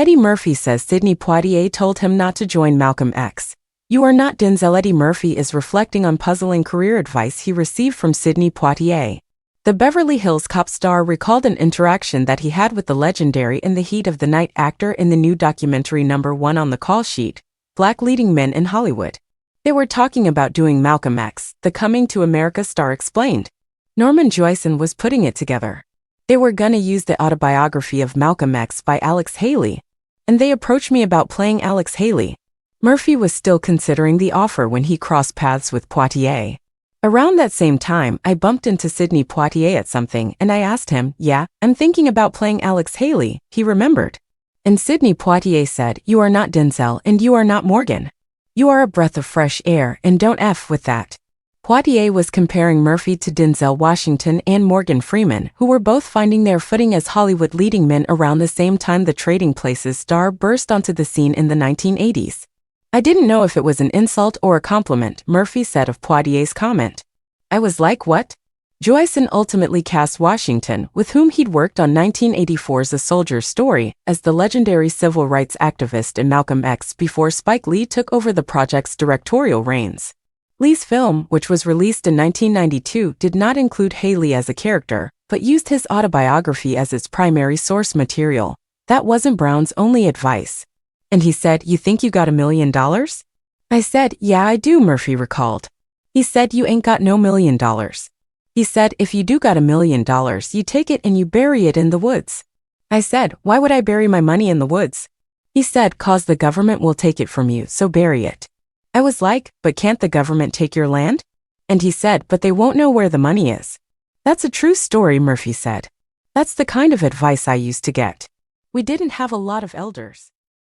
Eddie Murphy says Sidney Poitier told him not to join Malcolm X. You are not Denzel. Eddie Murphy is reflecting on puzzling career advice he received from Sidney Poitier. The Beverly Hills Cop star recalled an interaction that he had with the legendary in the heat of the night actor in the new documentary #1 on the call sheet, Black Leading Men in Hollywood. They were talking about doing Malcolm X, the Coming to America star explained. Norman Joyson was putting it together. They were gonna use the autobiography of Malcolm X by Alex Haley, and they approached me about playing Alex Haley. Murphy was still considering the offer when he crossed paths with Poitier. Around that same time, I bumped into Sidney Poitier at something and I asked him, "Yeah, I'm thinking about playing Alex Haley," he remembered. And Sidney Poitier said, "You are not Denzel and you are not Morgan. You are a breath of fresh air and don't F with that." Poitier was comparing Murphy to Denzel Washington and Morgan Freeman, who were both finding their footing as Hollywood leading men around the same time the Trading Places star burst onto the scene in the 1980s. "I didn't know if it was an insult or a compliment," Murphy said of Poitier's comment. "I was like, what?" Joyson ultimately cast Washington, with whom he'd worked on 1984's A Soldier's Story, as the legendary civil rights activist in Malcolm X before Spike Lee took over the project's directorial reins. Lee's film, which was released in 1992, did not include Haley as a character, but used his autobiography as its primary source material. That wasn't Brown's only advice. And he said, "You think you got $1 million?" I said, "Yeah, I do," Murphy recalled. He said, "You ain't got no $1 million. He said, "If you do got $1 million, you take it and you bury it in the woods." I said, "Why would I bury my money in the woods?" He said, "'Cause the government will take it from you, so bury it." I was like, "But can't the government take your land?" And he said, "But they won't know where the money is." That's a true story, Murphy said. That's the kind of advice I used to get. We didn't have a lot of elders.